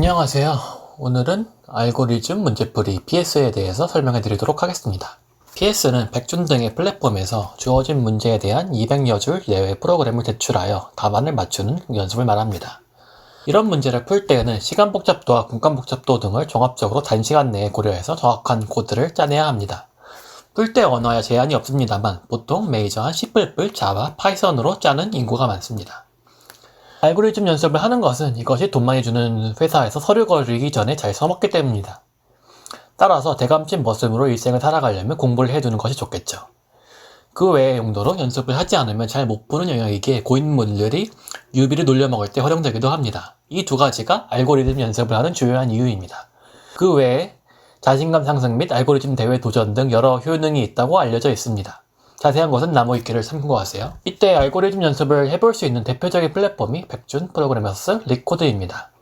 안녕하세요. 오늘은 알고리즘 문제풀이 PS에 대해서 설명해 드리도록 하겠습니다. PS는 백준 등의 플랫폼에서 주어진 문제에 대한 200여 줄 내외 프로그램을 제출하여 답안을 맞추는 연습을 말합니다. 이런 문제를 풀 때에는 시간 복잡도와 공간 복잡도 등을 종합적으로 단시간 내에 고려해서 정확한 코드를 짜내야 합니다. 풀 때 언어에 제한이 없습니다만 보통 메이저한 C++, 자바, 파이썬으로 짜는 인구가 많습니다. 알고리즘 연습을 하는 것은 이것이 돈 많이 주는 회사에서 서류 거르기 전에 잘 써먹기 때문입니다. 따라서 대감진 머슴으로 일생을 살아가려면 공부를 해두는 것이 좋겠죠. 그 외의 용도로 연습을 하지 않으면 잘 못 푸는 영역이기에 고인물들이 유비를 놀려먹을 때 활용되기도 합니다. 이 두 가지가 알고리즘 연습을 하는 주요한 이유입니다. 그 외에 자신감 상승 및 알고리즘 대회 도전 등 여러 효능이 있다고 알려져 있습니다. 자세한 것은 나무위키를 참고하세요. 이때 알고리즘 연습을 해볼 수 있는 대표적인 플랫폼이 백준 프로그래머스 리코드입니다.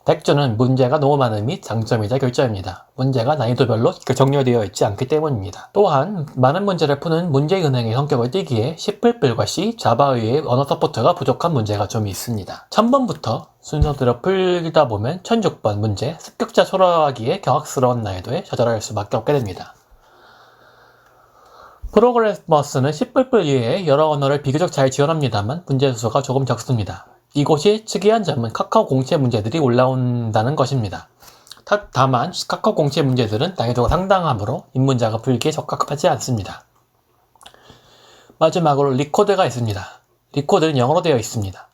백준은 문제가 너무 많음이 장점이자 결점입니다. 문제가 난이도별로 정렬되어 있지 않기 때문입니다. 또한 많은 문제를 푸는 문제은행의 성격을 띠기에 C++과 C, 자바의 언어 서포트가 부족한 문제가 좀 있습니다. 1000번부터 순서대로 풀다 보면 1006번 문제, 습격자 초라하기에 경악스러운 난이도에 좌절할 수밖에 없게 됩니다. 프로그래머스는 C++ 이외에 여러 언어를 비교적 잘 지원합니다만 문제 수가 조금 적습니다. 이곳이 특이한 점은 카카오 공채 문제들이 올라온다는 것입니다. 다만 카카오 공채 문제들은 난이도가 상당하므로 입문자가 풀기에 적합하지 않습니다. 마지막으로 리코드가 있습니다. 리코드는 영어로 되어 있습니다.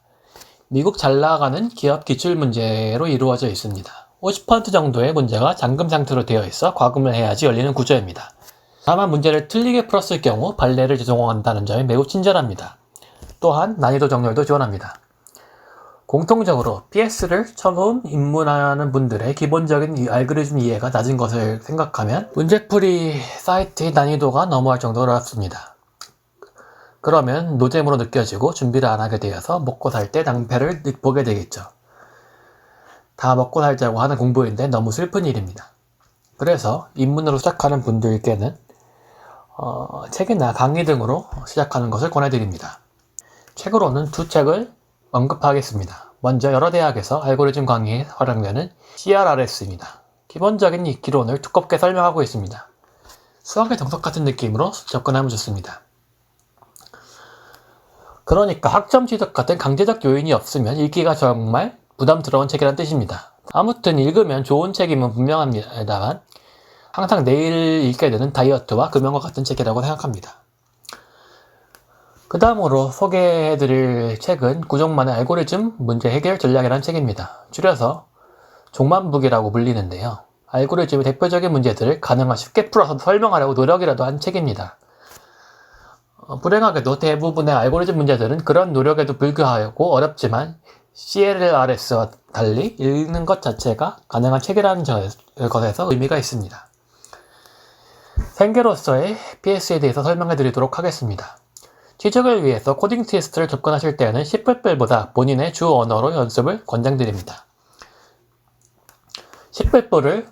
미국 잘 나가는 기업 기출 문제로 이루어져 있습니다. 50% 정도의 문제가 잠금 상태로 되어 있어 과금을 해야지 열리는 구조입니다. 다만 문제를 틀리게 풀었을 경우 발레를 제공한다는 점이 매우 친절합니다. 또한 난이도 정렬도 지원합니다. 공통적으로 PS를 처음 입문하는 분들의 기본적인 알고리즘 이해가 낮은 것을 생각하면 문제풀이 사이트의 난이도가 너무할 정도로 어렵습니다. 그러면 노잼으로 느껴지고 준비를 안 하게 되어서 먹고 살 때 낭패를 보게 되겠죠. 다 먹고 살자고 하는 공부인데 너무 슬픈 일입니다. 그래서 입문으로 시작하는 분들께는 책이나 강의 등으로 시작하는 것을 권해드립니다. 책으로는 두 책을 언급하겠습니다. 먼저 여러 대학에서 알고리즘 강의에 활용되는 CRRS입니다. 기본적인 기론을 두껍게 설명하고 있습니다. 수학의 정석 같은 느낌으로 접근하면 좋습니다. 그러니까 학점 취득 같은 강제적 요인이 없으면 읽기가 정말 부담스러운 책이란 뜻입니다. 아무튼 읽으면 좋은 책임은 분명합니다만 항상 내일 읽게 되는 다이어트와 금연과 같은 책이라고 생각합니다. 그 다음으로 소개해드릴 책은 구종만의 알고리즘 문제 해결 전략이라는 책입니다. 줄여서 종만북이라고 불리는데요. 알고리즘의 대표적인 문제들을 가능한 쉽게 풀어서 설명하려고 노력이라도 한 책입니다. 불행하게도 대부분의 알고리즘 문제들은 그런 노력에도 불구하고 어렵지만 CLRS와 달리 읽는 것 자체가 가능한 책이라는 것에서 의미가 있습니다. 생계로서의 PS에 대해서 설명해 드리도록 하겠습니다. 취직을 위해서 코딩 테스트를 접근하실 때에는 C++보다 본인의 주 언어로 연습을 권장드립니다. C++를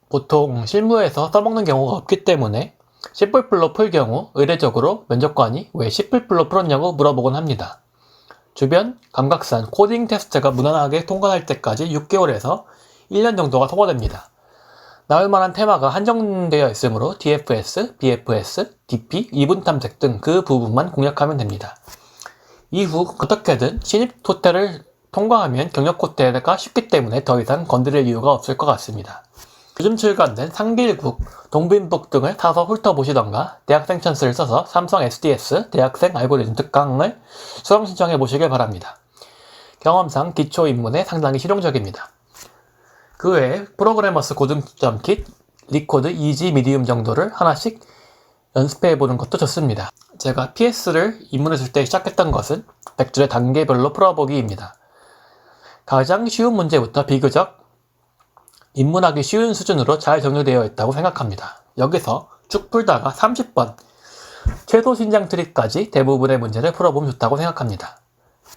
보통 실무에서 써먹는 경우가 없기 때문에 C++로 풀 경우 의례적으로 면접관이 왜 C++로 풀었냐고 물어보곤 합니다. 주변 감각산 코딩 테스트가 무난하게 통과할 때까지 6개월에서 1년 정도가 소요됩니다. 나올 만한 테마가 한정되어 있으므로 DFS, BFS, DP, 이분 탐색 등 그 부분만 공략하면 됩니다. 이후 어떻게든 신입 코테를 통과하면 경력 코테가 쉽기 때문에 더 이상 건드릴 이유가 없을 것 같습니다. 요즘 출간된 상길국, 동빈북 등을 사서 훑어보시던가 대학생 찬스를 써서 삼성 SDS 대학생 알고리즘 특강을 수강 신청해 보시길 바랍니다. 경험상 기초 입문에 상당히 실용적입니다. 그 외에 프로그래머스 고등점 킷, 리코드, 이지, 미디움 정도를 하나씩 연습해보는 것도 좋습니다. 제가 PS를 입문했을 때 시작했던 것은 100줄의 단계별로 풀어보기입니다. 가장 쉬운 문제부터 비교적 입문하기 쉬운 수준으로 잘 정리되어 있다고 생각합니다. 여기서 쭉 풀다가 30번, 최소 신장 트리까지 대부분의 문제를 풀어보면 좋다고 생각합니다.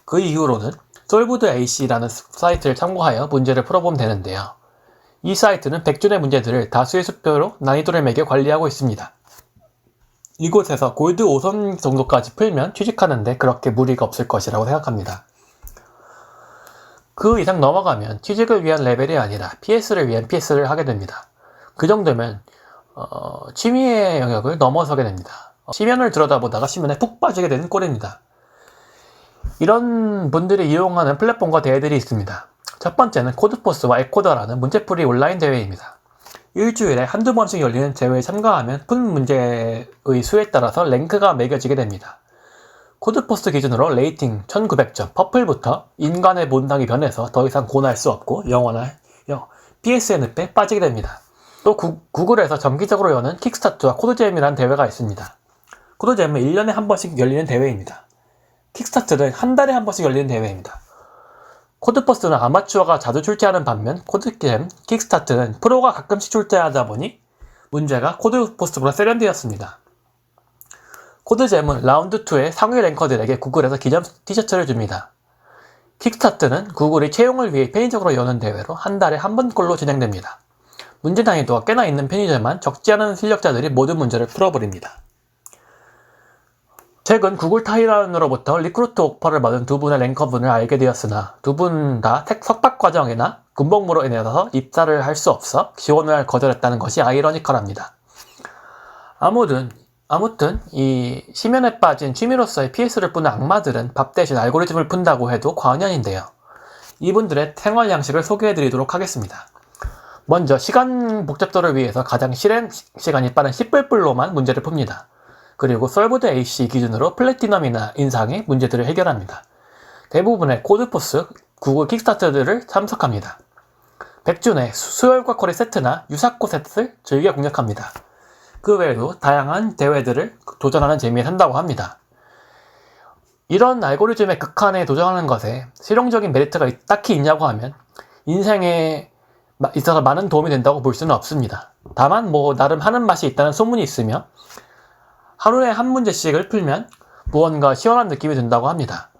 그 이후로는 솔브드AC라는 사이트를 참고하여 문제를 풀어보면 되는데요. 이 사이트는 100줄의 문제들을 다수의 수표로 난이도를 매겨 관리하고 있습니다. 이곳에서 골드 5선 정도까지 풀면 취직하는데 그렇게 무리가 없을 것이라고 생각합니다. 그 이상 넘어가면 취직을 위한 레벨이 아니라 PS를 위한 PS를 하게 됩니다. 그 정도면 취미의 영역을 넘어서게 됩니다. 시면을 들여다보다가 시면에 푹 빠지게 되는 꼴입니다. 이런 분들이 이용하는 플랫폼과 대회들이 있습니다. 첫 번째는 코드포스와 에코더라는 문제풀이 온라인 대회입니다. 일주일에 한두 번씩 열리는 대회에 참가하면 푼 문제의 수에 따라서 랭크가 매겨지게 됩니다. 코드포스트 기준으로 레이팅 1900점, 퍼플부터 인간의 본당이 변해서 더 이상 고날 수 없고 영원한 PS의 늪에 빠지게 됩니다. 또 구글에서 정기적으로 여는 킥스타트와 코드잼이라는 대회가 있습니다. 코드잼은 1년에 한 번씩 열리는 대회입니다. 킥스타트는 한 달에 한 번씩 열리는 대회입니다. 코드포스트는 아마추어가 자주 출제하는 반면 코드잼, 킥스타트는 프로가 가끔씩 출제하다 보니 문제가 코드포스트보다 세련되었습니다. 코드잼은 라운드 2의 상위 랭커들에게 구글에서 기념 티셔츠를 줍니다. 킥스타트는 구글이 채용을 위해 편의적으로 여는 대회로 한 달에 한 번꼴로 진행됩니다. 문제 난이도가 꽤나 있는 편이지만 적지 않은 실력자들이 모든 문제를 풀어버립니다. 최근 구글 타이란으로부터 리크루트 오퍼를 받은 두 분의 랭커분을 알게 되었으나 두 분 다 석박 과정이나 군복무로 인해서 입사를 할 수 없어 지원을 거절했다는 것이 아이러니컬합니다. 아무튼 이 시면에 빠진 취미로서의 PS를 뿌는 악마들은 밥 대신 알고리즘을 푼다고 해도 과언이 아닌데요. 이분들의 생활 양식을 소개해드리도록 하겠습니다. 먼저 시간 복잡도를 위해서 가장 실행 시간이 빠른 10불로만 문제를 풉니다. 그리고 솔브드 AC 기준으로 플래티넘이나 인상의 문제들을 해결합니다. 대부분의 코드포스, 구글 킥스타트들을 참석합니다. 백준의 수혈과 쿼리 세트나 유사코 세트를 즐겨 공략합니다. 그 외에도 다양한 대회들을 도전하는 재미에 산다고 합니다. 이런 알고리즘의 극한에 도전하는 것에 실용적인 메리트가 딱히 있냐고 하면 인생에 있어서 많은 도움이 된다고 볼 수는 없습니다. 다만 나름 하는 맛이 있다는 소문이 있으며 하루에 한 문제씩을 풀면 무언가 시원한 느낌이 든다고 합니다.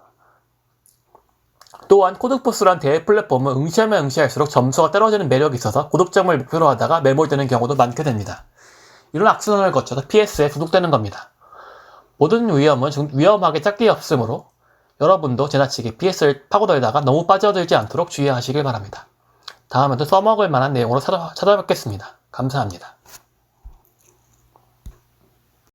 또한 코드포스란 대회 플랫폼은 응시하면 응시할수록 점수가 떨어지는 매력이 있어서 고득점을 목표로 하다가 매몰되는 경우도 많게 됩니다. 이런 악순환을 거쳐서 PS에 중독되는 겁니다. 모든 위험은 위험하게 짝이 없으므로 여러분도 지나치게 PS를 파고들다가 너무 빠져들지 않도록 주의하시길 바랍니다. 다음에도 써먹을 만한 내용으로 찾아뵙겠습니다. 감사합니다.